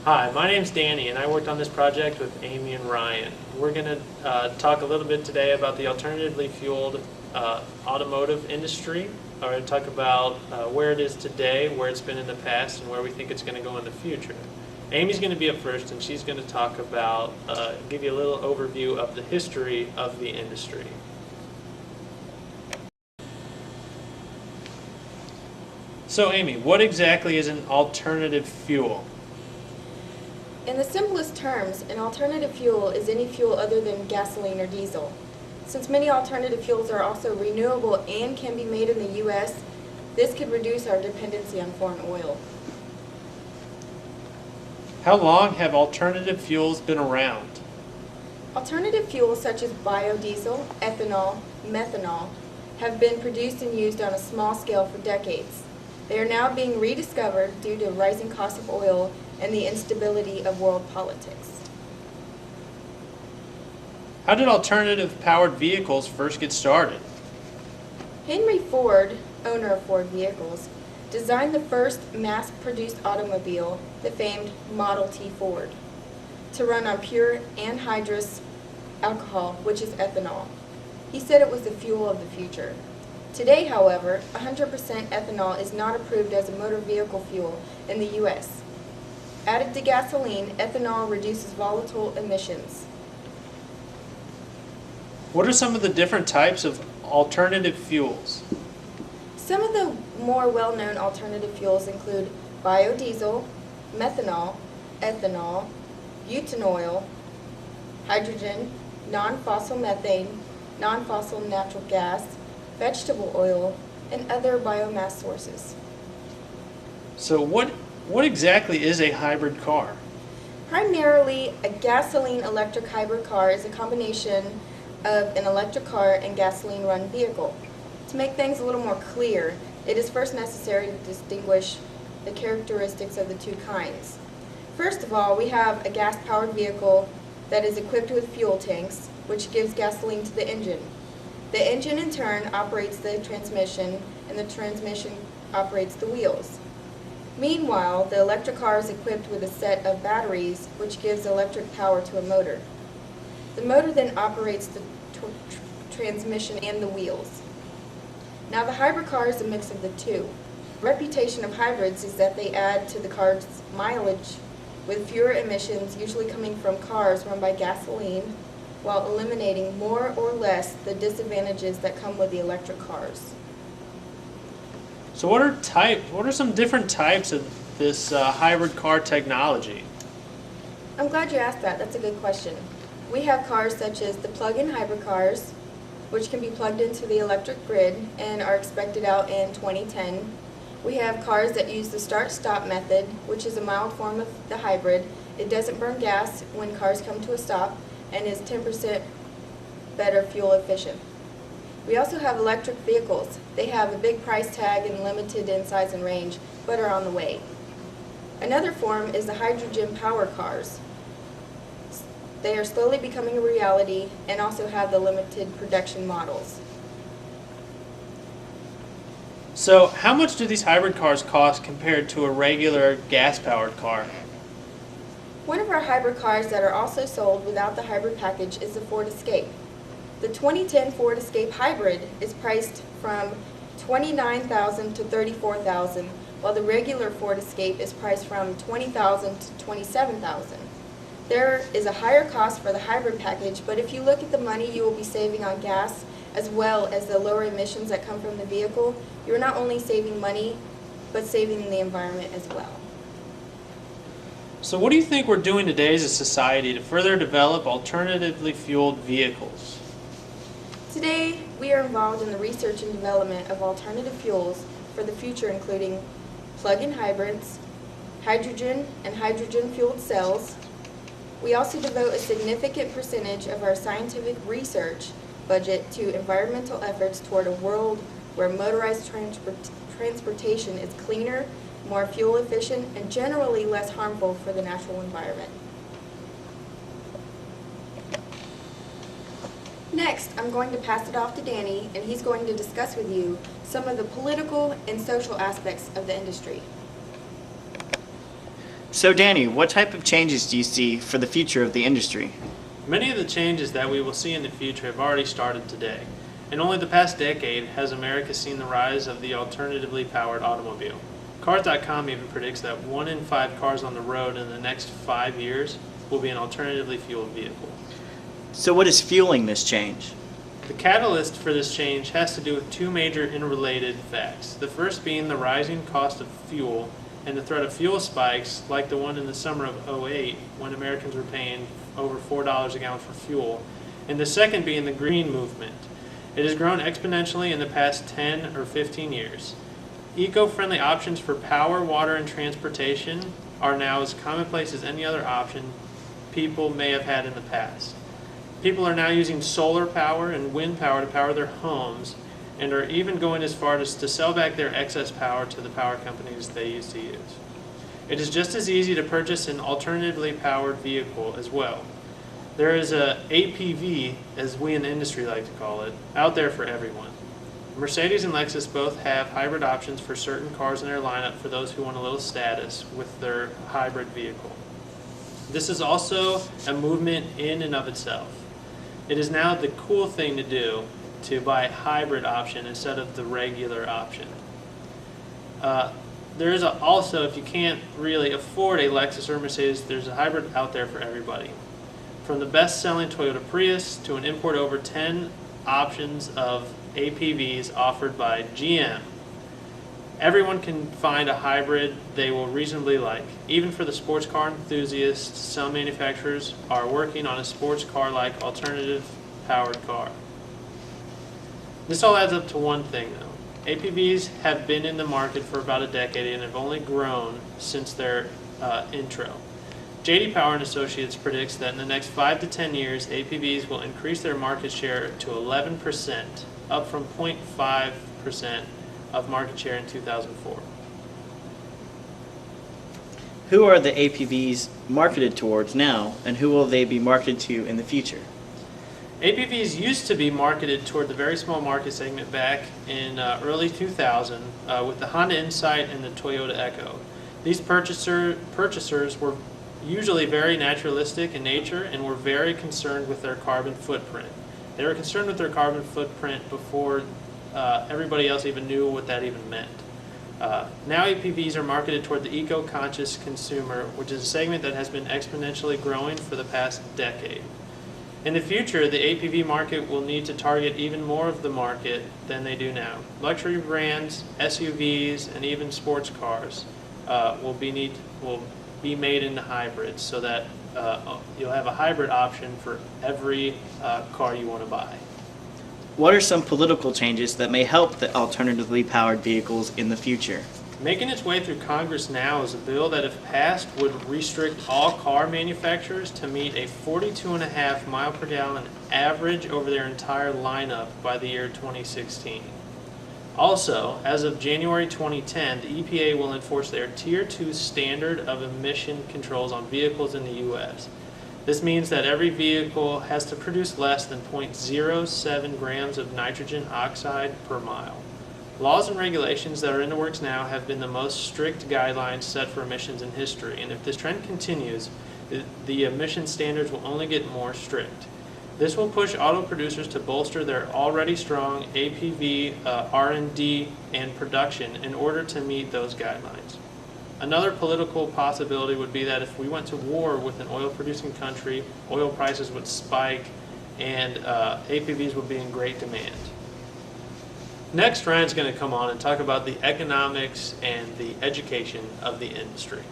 Hi, my name's Danny, and I worked on this project with Amy and Ryan. We're going to talk a little bit today about the alternatively fueled automotive industry. We're going to talk about where it is today, where it's been in the past, and where we think it's going to go in the future. Amy's going to be up first, and she's going to talk about, give you a little overview of the history of the industry. So Amy, what exactly is an alternative fuel? In the simplest terms, an alternative fuel is any fuel other than gasoline or diesel. Since many alternative fuels are also renewable and can be made in the U.S., this could reduce our dependency on foreign oil. How long have alternative fuels been around? Alternative fuels such as biodiesel, ethanol, methanol have been produced and used on a small scale for decades. They are now being rediscovered due to rising costs of oil and the instability of world politics. How did alternative powered vehicles first get started? Henry Ford, owner of Ford Vehicles, designed the first mass-produced automobile, the famed Model T Ford, to run on pure anhydrous alcohol, which is ethanol. He said it was the fuel of the future. Today, however, 100% ethanol is not approved as a motor vehicle fuel in the U.S. Added to gasoline, ethanol reduces volatile emissions. What are some of the different types of alternative fuels? Some of the more well-known alternative fuels include biodiesel, methanol, ethanol, butanoil, hydrogen, non-fossil methane, non-fossil natural gas, vegetable oil, and other biomass sources. So what exactly is a hybrid car? Primarily, a gasoline-electric hybrid car is a combination of an electric car and gasoline-run vehicle. To make things a little more clear, it is first necessary to distinguish the characteristics of the two kinds. First of all, we have a gas-powered vehicle that is equipped with fuel tanks, which gives gasoline to the engine. The engine, in turn, operates the transmission, and the transmission operates the wheels. Meanwhile, the electric car is equipped with a set of batteries, which gives electric power to a motor. The motor then operates the transmission and the wheels. Now, the hybrid car is a mix of the two. The reputation of hybrids is that they add to the car's mileage with fewer emissions, usually coming from cars run by gasoline, while eliminating more or less the disadvantages that come with the electric cars. So what are some different types of this hybrid car technology? I'm glad you asked that. That's a good question. We have cars such as the plug-in hybrid cars, which can be plugged into the electric grid and are expected out in 2010. We have cars that use the start-stop method, which is a mild form of the hybrid. It doesn't burn gas when cars come to a stop and is 10% better fuel efficient. We also have electric vehicles. They have a big price tag and limited in size and range, but are on the way. Another form is the hydrogen power cars. They are slowly becoming a reality and also have the limited production models. So how much do these hybrid cars cost compared to a regular gas-powered car? One of our hybrid cars that are also sold without the hybrid package is the Ford Escape. The 2010 Ford Escape Hybrid is priced from $29,000 to $34,000, while the regular Ford Escape is priced from $20,000 to $27,000. There is a higher cost for the hybrid package, but if you look at the money you will be saving on gas, as well as the lower emissions that come from the vehicle, you're not only saving money, but saving the environment as well. So what do you think we're doing today as a society to further develop alternatively fueled vehicles? Today, we are involved in the research and development of alternative fuels for the future, including plug-in hybrids, hydrogen and hydrogen-fueled cells. We also devote a significant percentage of our scientific research budget to environmental efforts toward a world where motorized transportation is cleaner, more fuel efficient, and generally less harmful for the natural environment. Next, I'm going to pass it off to Danny, and he's going to discuss with you some of the political and social aspects of the industry. So Danny, what type of changes do you see for the future of the industry? Many of the changes that we will see in the future have already started today. In only the past decade has America seen the rise of the alternatively powered automobile. Cars.com even predicts that 1 in 5 cars on the road in the next 5 years will be an alternatively fueled vehicle. So what is fueling this change? The catalyst for this change has to do with two major interrelated facts. The first being the rising cost of fuel and the threat of fuel spikes like the one in the summer of '08 when Americans were paying over $4 a gallon for fuel. And the second being the green movement. It has grown exponentially in the past 10 or 15 years. Eco-friendly options for power, water, and transportation are now as commonplace as any other option people may have had in the past. People are now using solar power and wind power to power their homes and are even going as far as to sell back their excess power to the power companies they used to use. It is just as easy to purchase an alternatively powered vehicle as well. There is a APV, as we in the industry like to call it, out there for everyone. Mercedes and Lexus both have hybrid options for certain cars in their lineup for those who want a little status with their hybrid vehicle. This is also a movement in and of itself. It is now the cool thing to do to buy a hybrid option instead of the regular option. There is also, if you can't really afford a Lexus or Mercedes, there's a hybrid out there for everybody. From the best-selling Toyota Prius to an import over 10 options of APVs offered by GM. Everyone can find a hybrid they will reasonably like. Even for the sports car enthusiasts, some manufacturers are working on a sports car-like alternative powered car. This all adds up to one thing though. APVs have been in the market for about a decade and have only grown since their intro. J.D. Power and Associates predicts that in the next 5 to 10 years, APVs will increase their market share to 11%, up from 0.5% of market share in 2004. Who are the APVs marketed towards now, and who will they be marketed to in the future? APVs used to be marketed toward the very small market segment back in early 2000 with the Honda Insight and the Toyota Echo. These purchasers were usually very naturalistic in nature and were very concerned with their carbon footprint. They were concerned with their carbon footprint before everybody else even knew what that even meant. Now APVs are marketed toward the eco-conscious consumer, which is a segment that has been exponentially growing for the past decade. In the future, the APV market will need to target even more of the market than they do now. Luxury brands, SUVs, and even sports cars will be made into hybrids so that you'll have a hybrid option for every car you want to buy. What are some political changes that may help the alternatively powered vehicles in the future? Making its way through Congress now is a bill that, if passed, would restrict all car manufacturers to meet a 42.5 mile per gallon average over their entire lineup by the year 2016. Also, as of January 2010, the EPA will enforce their Tier 2 standard of emission controls on vehicles in the U.S. This means that every vehicle has to produce less than 0.07 grams of nitrogen oxide per mile. Laws and regulations that are in the works now have been the most strict guidelines set for emissions in history, and if this trend continues, the emission standards will only get more strict. This will push auto producers to bolster their already strong APV R&D and production in order to meet those guidelines. Another political possibility would be that if we went to war with an oil-producing country, oil prices would spike and APVs would be in great demand. Next, Ryan's going to come on and talk about the economics and the education of the industry.